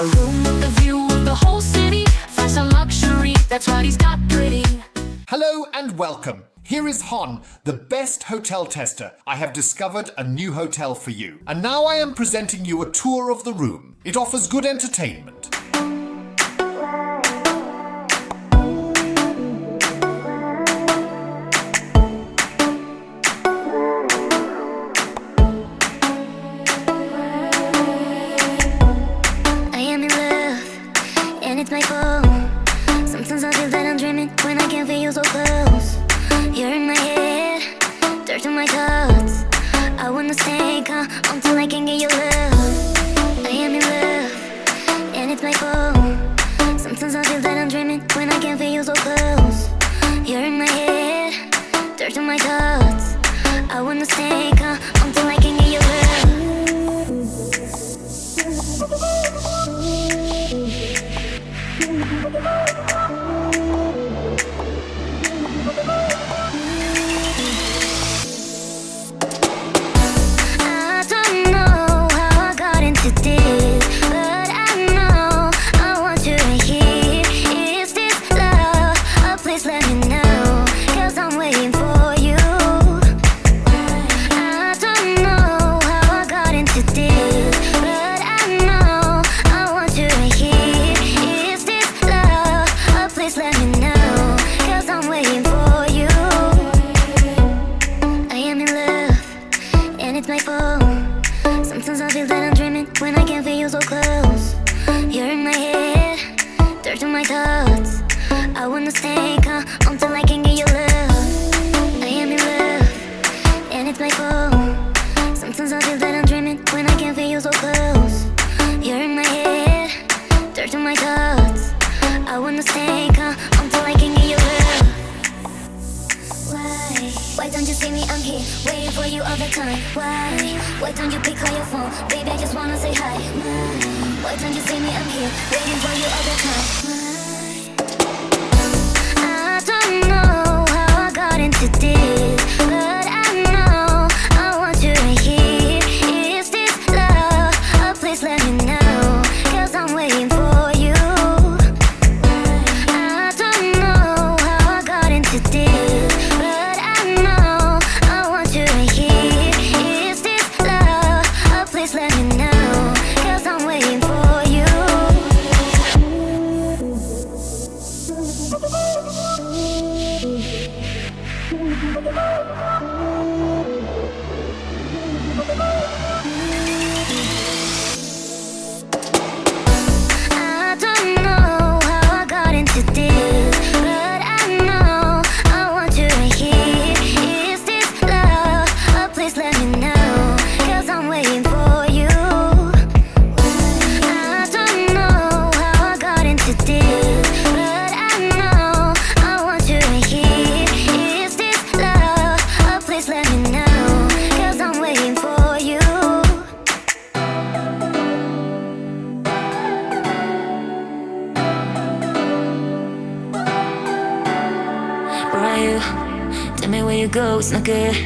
A room with a view of the whole city. Fashion luxury, that's what he's got pretty. Hello and welcome. Here is Hon, the best hotel tester. I have discovered a new hotel for you. And now I am presenting you a tour of the room. It offers good entertainment. It's my fault. Sometimes I feel that I'm dreaming when I can feel you so close. You're in my head, dirt on my thoughts. I wanna stay calm until I can get your love. I am in love, and it's my fault. Sometimes I feel that I'm dreaming when I can feel you so close. You're in my head, dirt on my thoughts. I wanna stay calm until I can get your love. I don't know how I got into this, but I know I want you right here. Is this love? Oh, please let me know, 'cause I'm waiting for you. I don't know how I got into this, but I know I want you right here. Is this love? Oh, please let me know, 'cause I'm waiting for you. I am in love, and it's my fault. Sometimes I feel that I'm dreaming when I can feel you so close. You're in my head, dirt on my thoughts. I wanna stay calm until I can get your love. I am in love, and it's my fault. Sometimes I feel that I'm dreaming when I can feel you so close. You're in my head, dirt on my thoughts. I wanna stay calm until I can get your love. Why don't you see me? I'm here, waiting for you all the time. Why don't you pick up your phone? Baby, I just wanna say hi. Why don't you see me? I'm here, waiting for you all the time. I don't know how I got into this, but I know I want you right here. Is this love? Oh, please let me know, 'cause I'm waiting for you. I don't know how I got into this, but I know I want you right here. Is this love? Oh, please let me know, 'cause I'm waiting for you. I don't know how I got into this, but I know I want you right here. Is this love? Oh, please let me know, 'cause I'm waiting for you. I don't know how I got into this, but I know I want you right here. Is this love? Oh, please let me know, 'cause I'm waiting for you. Where are you? Tell me where you go, it's not good.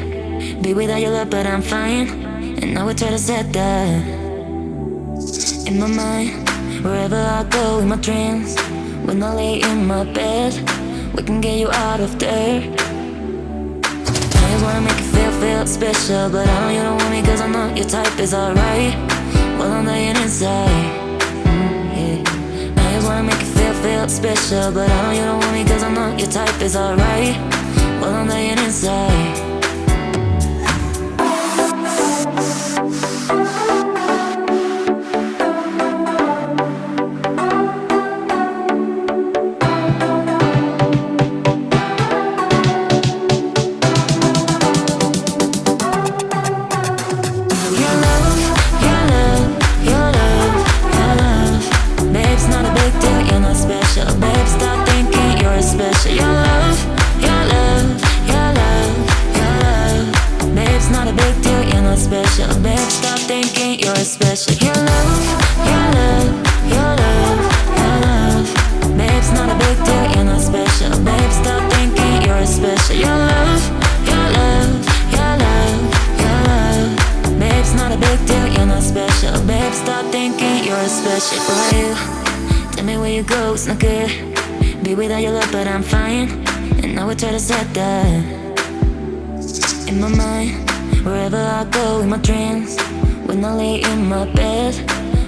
Be without your love, but I'm fine. And I would try to set that in my mind. Wherever I go in my dreams, when I lay in my bed, we can get you out of there. I just wanna make you feel special, but I know you don't want me, 'cause I know your type is alright. Well, I'm dying inside. Yeah. I just wanna make you feel special, but I know you don't want me, 'cause I know your type is alright. Well, I'm dying inside. Special. Your love, your love, your love, your love. Babe, it's not a big deal, you're not special. Babe, stop thinking you're special. Your love, your love, your love, your love. Babe, it's not a big deal, you're not special. Babe, stop thinking you're you're special. Why you? Tell me where you go, it's not good. Be without your love, but I'm fine. And I would try to set that in my mind. Wherever I go in my dreams, when I lay in my bed,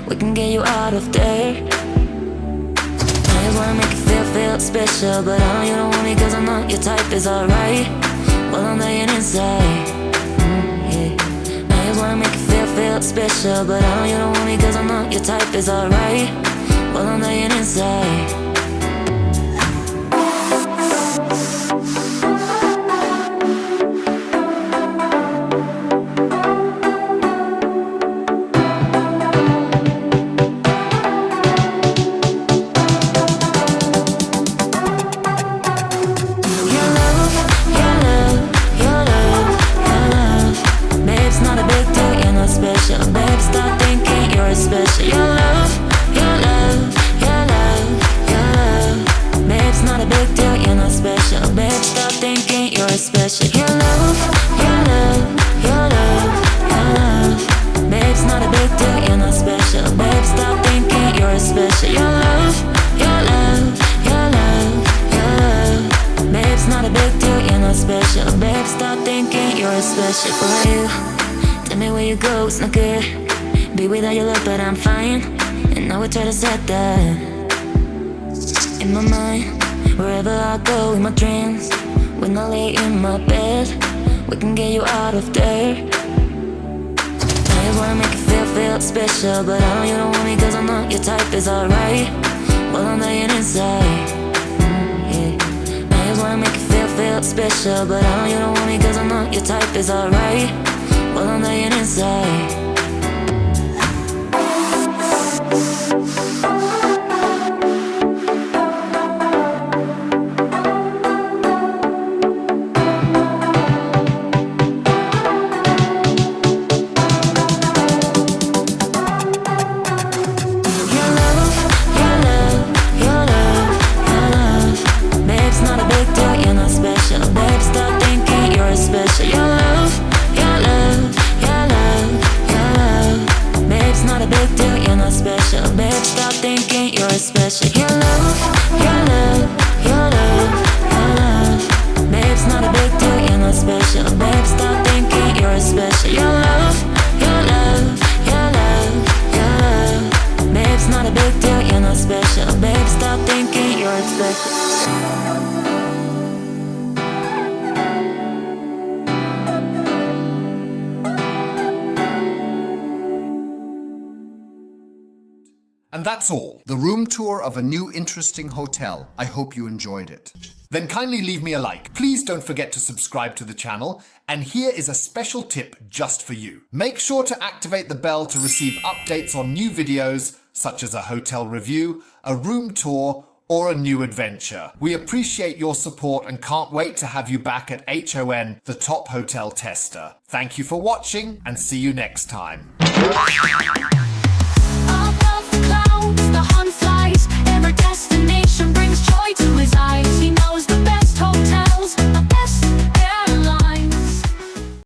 we can get you out of there. I just wanna make you feel special, but I know you don't want me cause I know your type is alright. Well, I'm dying inside. Yeah. I just wanna make you feel special, but I know you don't want me cause I know your type is alright. Well, I'm dying inside. Special for you. Tell me where you go, it's not good. Be without your love, but I'm fine. And I would try to set that in my mind. Wherever I go in my dreams, when I lay in my bed, we can get you out of there. I just wanna make you feel special, but I know you don't want me cause I know your type is alright. Well, I'm dying inside. Yeah. I just wanna make you feel special, but I know you don't want me cause I know your type is alright. Well, I'm dying inside. Special. Your love, your love, your love, your love. Babe, it's not a big deal, you're not special. Babe, stop thinking you're special. Your love, your love, your love, your love. Babe, it's not a big deal, you're not special. Babe, stop thinking you're special. And that's all. The room tour of a new interesting hotel. I hope you enjoyed it. Then kindly leave me a like. Please don't forget to subscribe to the channel. And here is a special tip just for you. Make sure to activate the bell to receive updates on new videos, such as a hotel review, a room tour, or a new adventure. We appreciate your support and can't wait to have you back at HON, the top hotel tester. Thank you for watching and see you next time.